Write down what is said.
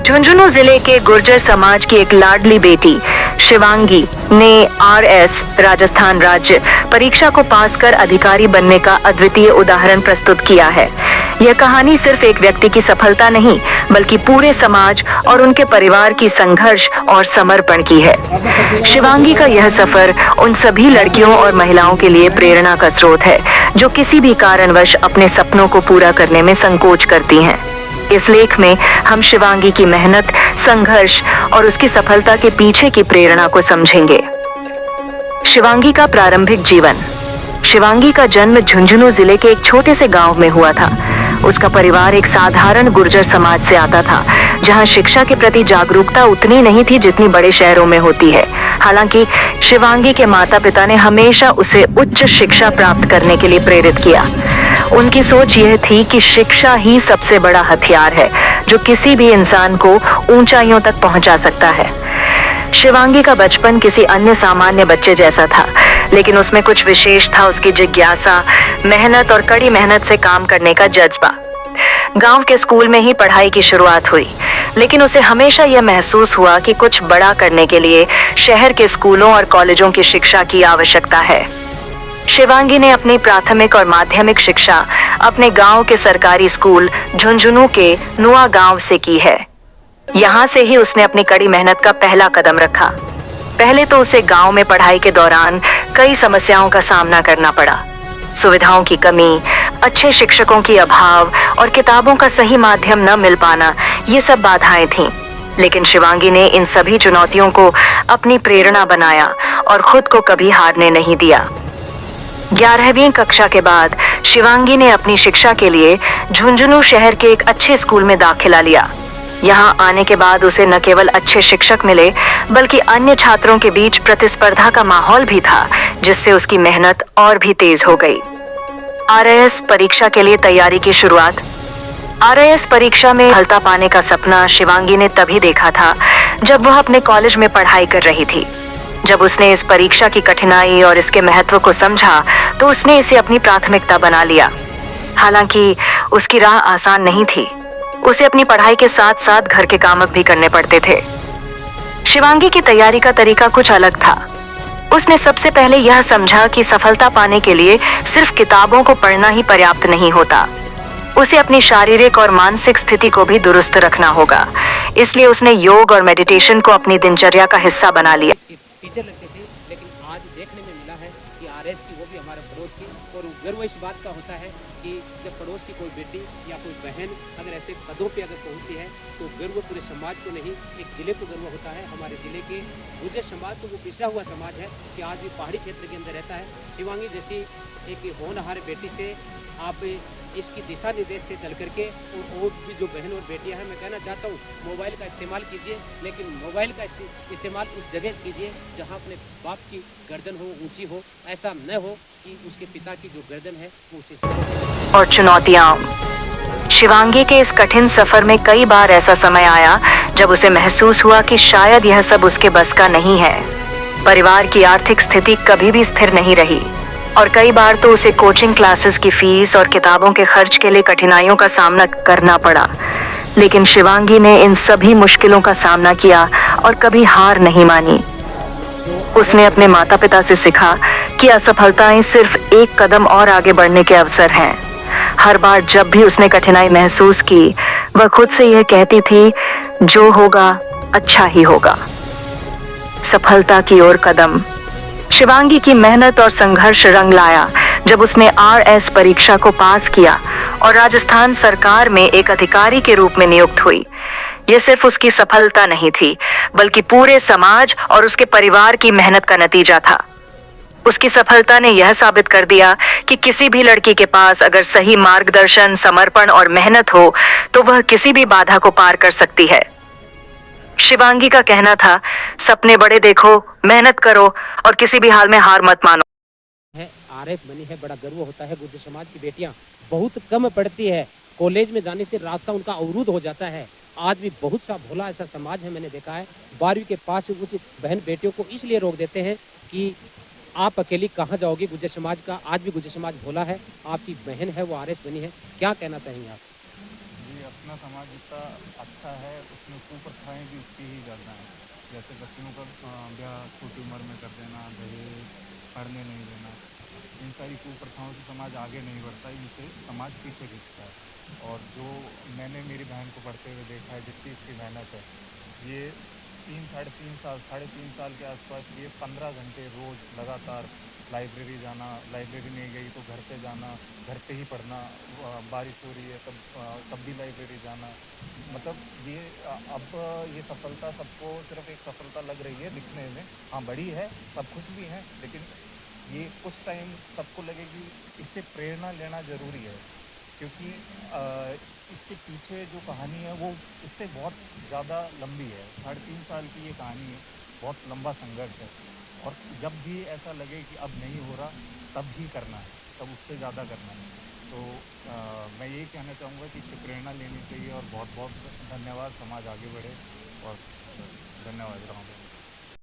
झुंझुनू जिले के गुर्जर समाज की एक लाडली बेटी शिवांगी ने आरएस राजस्थान राज्य परीक्षा को पास कर अधिकारी बनने का अद्वितीय उदाहरण प्रस्तुत किया है। यह कहानी सिर्फ एक व्यक्ति की सफलता नहीं, बल्कि पूरे समाज और उनके परिवार की संघर्ष और समर्पण की है। शिवांगी का यह सफर उन सभी लड़कियों और महिलाओं के लिए प्रेरणा का स्रोत है, जो किसी भी कारणवश अपने सपनों को पूरा करने में संकोच करती हैं। इस लेख में हम शिवांगी की मेहनत, संघर्ष और उसकी सफलता के पीछे की प्रेरणा को समझेंगे। शिवांगी का प्रारंभिक जीवन। शिवांगी का जन्म झुंझुनू जिले के एक छोटे से गांव में हुआ था। उसका परिवार एक साधारण गुर्जर समाज से आता था, जहां शिक्षा के प्रति जागरूकता उतनी नहीं थी जितनी बड़े शहरों में होती है। हालांकि शिवांगी के माता पिता ने हमेशा उसे उच्च शिक्षा प्राप्त करने के लिए प्रेरित किया। उनकी सोच यह थी कि शिक्षा ही सबसे बड़ा हथियार है, जो किसी भी इंसान को ऊंचाइयों तक पहुंचा सकता है। शिवांगी का बचपन किसी अन्य सामान्य बच्चे जैसा था, लेकिन उसमें कुछ विशेष था। उसकी जिज्ञासा, मेहनत और कड़ी मेहनत से काम करने का जज्बा। गांव के स्कूल में ही पढ़ाई की शुरुआत हुई, लेकिन उसे हमेशा यह महसूस हुआ कि कुछ बड़ा करने के लिए शहर के स्कूलों और कॉलेजों की शिक्षा की आवश्यकता है। शिवांगी ने अपनी प्राथमिक और माध्यमिक शिक्षा अपने गांव के सरकारी स्कूल झुंझुनू के नुआ गांव से की है। यहाँ से ही उसने अपनी कड़ी मेहनत का पहला कदम रखा। पहले तो उसे गांव में पढ़ाई के दौरान कई समस्याओं का सामना करना पड़ा। सुविधाओं की कमी, अच्छे शिक्षकों की अभाव और किताबों का सही माध्यम न मिल पाना, ये सब बाधाएं थीं। लेकिन शिवांगी ने इन सभी चुनौतियों को अपनी प्रेरणा बनाया और खुद को कभी हारने नहीं दिया। 11वीं कक्षा के बाद शिवांगी ने अपनी शिक्षा के लिए झुंझुनू शहर के एक अच्छे स्कूल में दाखिला लिया। यहाँ आने के बाद उसे न केवल अच्छे शिक्षक मिले, बल्कि अन्य छात्रों के बीच प्रतिस्पर्धा का माहौल भी था, जिससे उसकी मेहनत और भी तेज हो गई। आरएएस परीक्षा के लिए तैयारी की शुरुआत। आरएएस परीक्षा में सफलता पाने का सपना शिवांगी ने तभी देखा था जब वह अपने कॉलेज में पढ़ाई कर रही थी। जब उसने इस परीक्षा की कठिनाई और इसके महत्व को समझा, तो उसने इसे अपनी प्राथमिकता बना लिया। हालांकि उसकी राह आसान नहीं थी। उसे अपनी पढ़ाई के साथ साथ घर के काम भी करने पड़ते थे। शिवांगी की तैयारी का तरीका कुछ अलग था। उसने सबसे पहले यह समझा कि सफलता पाने के लिए सिर्फ किताबों को पढ़ना ही पर्याप्त नहीं होता। उसे अपनी शारीरिक और मानसिक स्थिति को भी दुरुस्त रखना होगा। इसलिए उसने योग और मेडिटेशन को अपनी दिनचर्या का हिस्सा बना लिया। टीचर लगते थे, लेकिन आज देखने में मिला है कि आरएस की, वो भी हमारे पड़ोस की, और गर्व इस बात का होता है कि जब पड़ोस की कोई बेटी या कोई बहन अगर ऐसे पदों पे अगर पहुंचती है, तो गर्व पूरे समाज को नहीं, एक जिले को गर्व होता है। हमारे जिले के गुर्जर समाज तो वो पिछड़ा हुआ समाज है कि आज भी पहाड़ी क्षेत्र के अंदर रहता है। शिवांगी जैसी एक होनहार बेटी से आप इसकी दिशा निर्देश से चल करके, और भी जो बहन और बेटियां हैं, मैं कहना चाहता हूँ मोबाइल का इस्तेमाल कीजिए, लेकिन मोबाइल का इस्तेमाल उस जगह कीजिए जहाँ अपने बाप की गर्दन हो, ऊंची हो। ऐसा न हो कि उसके पिता की जो गर्दन है वो उसे। और चुनौतियां। शिवांगी के इस कठिन सफर में कई बार ऐसा समय आया जब उसे महसूस हुआ कि शायद यह सब उसके बस का नहीं है। परिवार की आर्थिक स्थिति कभी भी स्थिर नहीं रही, और कई बार तो उसे कोचिंग क्लासेस की फीस और किताबों के खर्च के लिए कठिनाइयों का सामना करना पड़ा। लेकिन शिवांगी ने इन सभी मुश्किलों का सामना किया और कभी हार नहीं मानी। उसने अपने माता पिता से सीखा कि असफलताएं सिर्फ एक कदम और आगे बढ़ने के अवसर हैं। हर बार जब भी उसने कठिनाई महसूस की, वह खुद से यह कहती थी, जो होगा अच्छा ही होगा। सफलता की ओर कदम। शिवांगी की मेहनत और संघर्ष रंग लाया जब उसने आरएस परीक्षा को पास किया और राजस्थान सरकार में एक अधिकारी के रूप में नियुक्त हुई। यह सिर्फ उसकी सफलता नहीं थी, बल्कि पूरे समाज और उसके परिवार की मेहनत का नतीजा था। उसकी सफलता ने यह साबित कर दिया कि किसी भी लड़की के पास अगर सही मार्गदर्शन, समर्पण और मेहनत हो, तो वह किसी भी बाधा को पार कर सकती है। शिवांगी का कहना था, सपने बड़े देखो, मेहनत करो और किसी भी हाल में हार मत मानो। आरएस बनी है, बड़ा गर्व होता है। गुर्जर समाज की बेटियां बहुत कम पढ़ती है, कॉलेज में जाने से रास्ता उनका अवरुद्ध हो जाता है। आज भी बहुत सा भोला ऐसा समाज है, मैंने देखा है। 12वीं के पास उस बहन बेटियों को इसलिए रोक देते हैं कि आप अकेली कहाँ जाओगी। गुर्जर समाज का आज भी गुर्जर समाज भोला है। आपकी बहन है वो आरएस बनी है, क्या कहना चाहेंगे आप? जितना समाज जितना अच्छा है उसमें कुप्रथाएं भी उतनी ही ज़्यादा हैं। जैसे बच्चियों का ब्याह छोटी उम्र में कर देना, दहेज, पढ़ने नहीं देना, इन सारी कुप्रथाओं से समाज आगे नहीं बढ़ता, इनसे समाज पीछे खिंचता है। और जो मैंने मेरी बहन को पढ़ते हुए देखा है, जितनी इसकी मेहनत है, ये 3 साढ़े 3 साल के आसपास ये 15 घंटे रोज़ लगातार लाइब्रेरी जाना, लाइब्रेरी नहीं गई तो घर पे जाना, घर पे ही पढ़ना, बारिश हो रही है तब भी लाइब्रेरी जाना। मतलब ये अब ये सफलता सबको सिर्फ एक सफलता लग रही है दिखने में। हाँ, बड़ी है, सब खुश भी हैं, लेकिन ये कुछ टाइम सबको लगेगी, इससे प्रेरणा लेना ज़रूरी है, क्योंकि इसके पीछे जो कहानी है वो इससे बहुत ज़्यादा लंबी है। 3.5 साल की ये कहानी है, बहुत लंबा संघर्ष है। और जब भी ऐसा लगे कि अब नहीं हो रहा, तब भी करना है, तब उससे ज़्यादा करना है। तो मैं यही कहना चाहूँगा कि इससे प्रेरणा लेनी चाहिए और बहुत बहुत धन्यवाद। समाज आगे बढ़े और धन्यवाद राम।